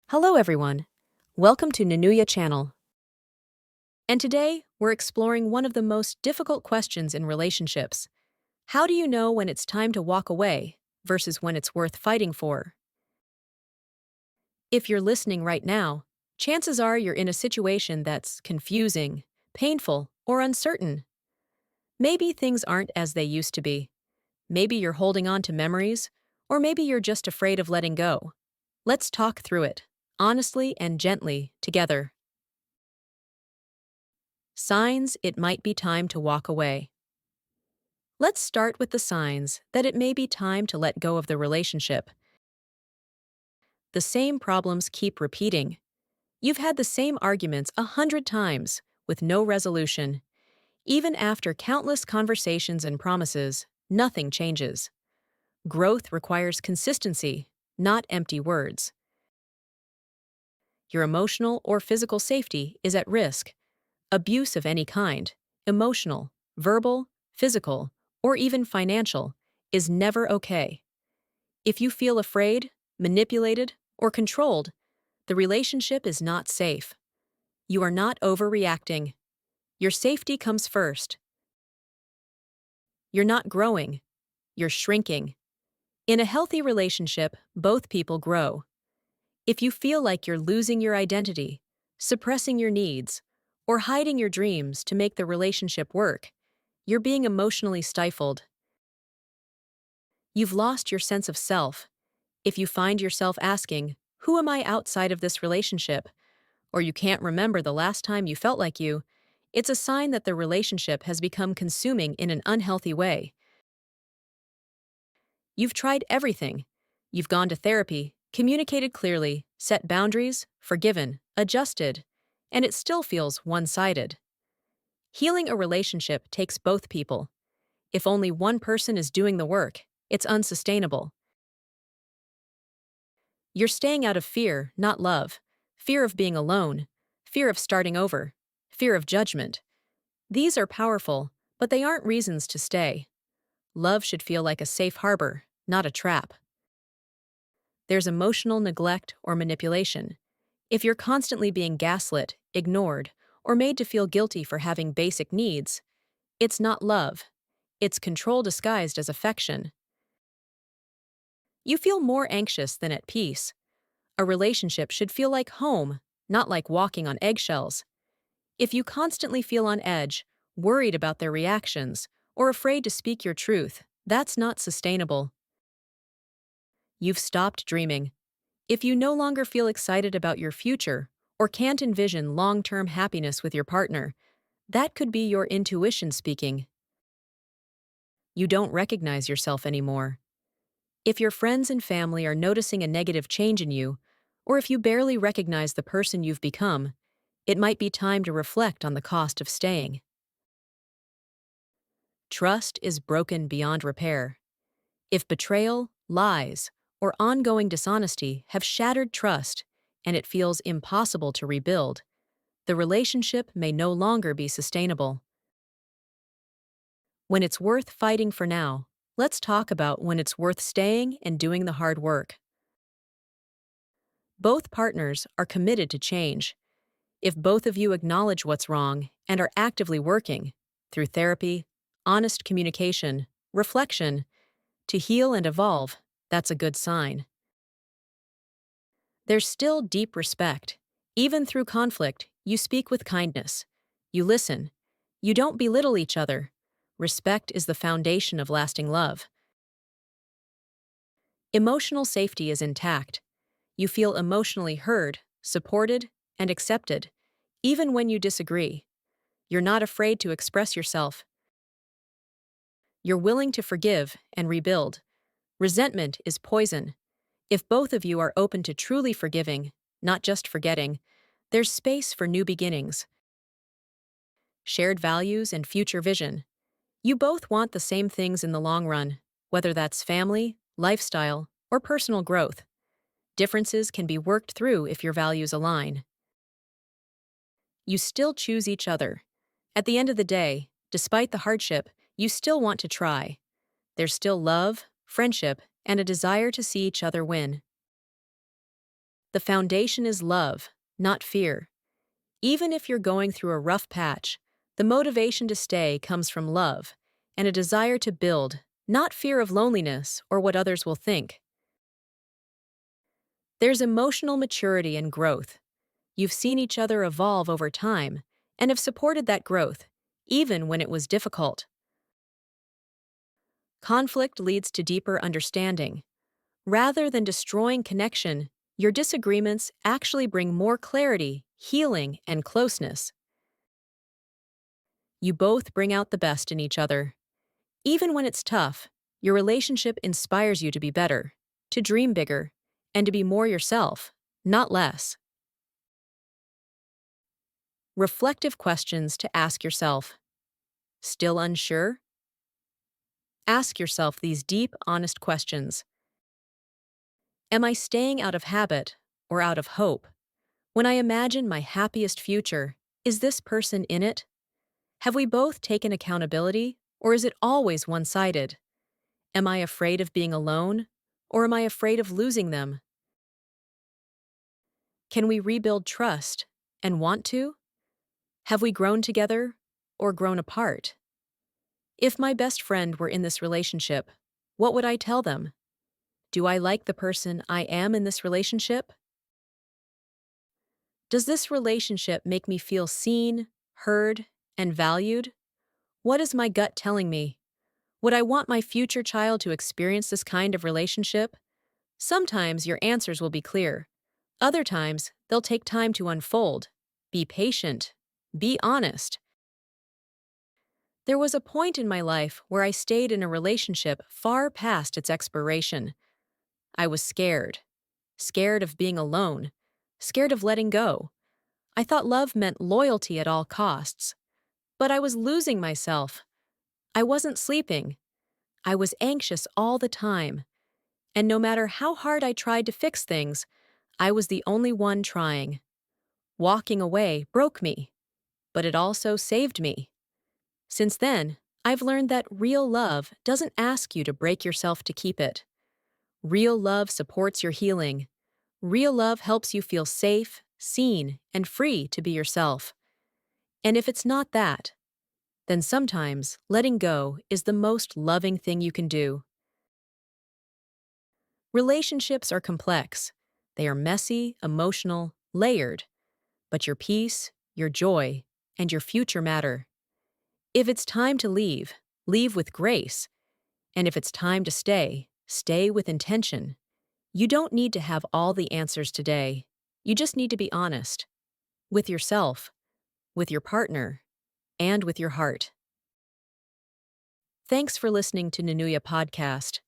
Hello everyone. Welcome to Nanuya channel. And today, we're exploring one of the most difficult questions in relationships. How do you know when it's time to walk away versus when it's worth fighting for? If you're listening right now, chances are you're in a situation that's confusing, painful, or uncertain. Maybe things aren't as they used to be. Maybe you're holding on to memories, or maybe you're just afraid of letting go. Let's talk through it, honestly and gently, together. Signs it might be time to walk away. Let's start with the signs that it may be time to let go of the relationship. The same problems keep repeating. You've had the same arguments 100 times with no resolution. Even after countless conversations and promises, nothing changes. Growth requires consistency, not empty words. Your emotional or physical safety is at risk. Abuse of any kind, emotional, verbal, physical, or even financial, is never okay. If you feel afraid, manipulated, or controlled, the relationship is not safe. You are not overreacting. Your safety comes first. You're not growing. You're shrinking. In a healthy relationship, both people grow. If you feel like you're losing your identity, suppressing your needs, or hiding your dreams to make the relationship work, you're being emotionally stifled. You've lost your sense of self. If you find yourself asking, "Who am I outside of this relationship?" or you can't remember the last time you felt like you, it's a sign that the relationship has become consuming in an unhealthy way. You've tried everything. You've gone to therapy, communicated clearly, set boundaries, forgiven, adjusted, and it still feels one-sided. Healing a relationship takes both people. If only one person is doing the work, it's unsustainable. You're staying out of fear, not love. Fear of being alone, fear of starting over, fear of judgment. These are powerful, but they aren't reasons to stay. Love should feel like a safe harbor, not a trap. There's emotional neglect or manipulation. If you're constantly being gaslit, ignored, or made to feel guilty for having basic needs, it's not love. It's control disguised as affection. You feel more anxious than at peace. A relationship should feel like home, not like walking on eggshells. If you constantly feel on edge, worried about their reactions, or afraid to speak your truth, that's not sustainable. You've stopped dreaming. If you no longer feel excited about your future or can't envision long-term happiness with your partner, that could be your intuition speaking. You don't recognize yourself anymore. If your friends and family are noticing a negative change in you, or if you barely recognize the person you've become, it might be time to reflect on the cost of staying. Trust is broken beyond repair. If betrayal, lies, or ongoing dishonesty have shattered trust and it feels impossible to rebuild, the relationship may no longer be sustainable. When it's worth fighting for now, let's talk about when it's worth staying and doing the hard work. Both partners are committed to change. If both of you acknowledge what's wrong and are actively working, through therapy, honest communication, reflection, to heal and evolve, that's a good sign. There's still deep respect. Even through conflict, you speak with kindness. You listen. You don't belittle each other. Respect is the foundation of lasting love. Emotional safety is intact. You feel emotionally heard, supported, and accepted, even when you disagree. You're not afraid to express yourself. You're willing to forgive and rebuild. Resentment is poison. If both of you are open to truly forgiving, not just forgetting, there's space for new beginnings. Shared values and future vision. You both want the same things in the long run, whether that's family, lifestyle, or personal growth. Differences can be worked through if your values align. You still choose each other. At the end of the day, despite the hardship, you still want to try. There's still love, friendship, and a desire to see each other win. The foundation is love, not fear. Even if you're going through a rough patch, the motivation to stay comes from love and a desire to build, not fear of loneliness or what others will think. There's emotional maturity and growth. You've seen each other evolve over time and have supported that growth, even when it was difficult. Conflict leads to deeper understanding. Rather than destroying connection, your disagreements actually bring more clarity, healing, and closeness. You both bring out the best in each other. Even when it's tough, your relationship inspires you to be better, to dream bigger, and to be more yourself, not less. Reflective questions to ask yourself. Still unsure? Ask yourself these deep, honest questions. Am I staying out of habit or out of hope? When I imagine my happiest future, is this person in it? Have we both taken accountability, or is it always one-sided? Am I afraid of being alone, or am I afraid of losing them? Can we rebuild trust and want to? Have we grown together or grown apart? If my best friend were in this relationship, what would I tell them? Do I like the person I am in this relationship? Does this relationship make me feel seen, heard, and valued? What is my gut telling me? Would I want my future child to experience this kind of relationship? Sometimes your answers will be clear. Other times, they'll take time to unfold. Be patient. Be honest. There was a point in my life where I stayed in a relationship far past its expiration. I was scared. Scared of being alone. Scared of letting go. I thought love meant loyalty at all costs. But I was losing myself. I wasn't sleeping. I was anxious all the time. And no matter how hard I tried to fix things, I was the only one trying. Walking away broke me, but it also saved me. Since then, I've learned that real love doesn't ask you to break yourself to keep it. Real love supports your healing. Real love helps you feel safe, seen, and free to be yourself. And if it's not that, then sometimes letting go is the most loving thing you can do. Relationships are complex. They are messy, emotional, layered. But your peace, your joy, and your future matter. If it's time to leave, leave with grace. And if it's time to stay, stay with intention. You don't need to have all the answers today. You just need to be honest. With yourself, with your partner, and with your heart. Thanks for listening to Nanuya Podcast.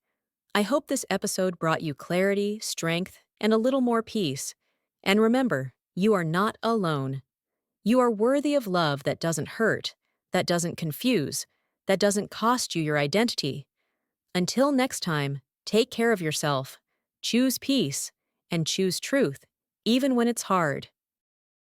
I hope this episode brought you clarity, strength, and a little more peace. And remember, you are not alone. You are worthy of love that doesn't hurt, that doesn't confuse, that doesn't cost you your identity. Until next time, take care of yourself, choose peace, and choose truth, even when it's hard.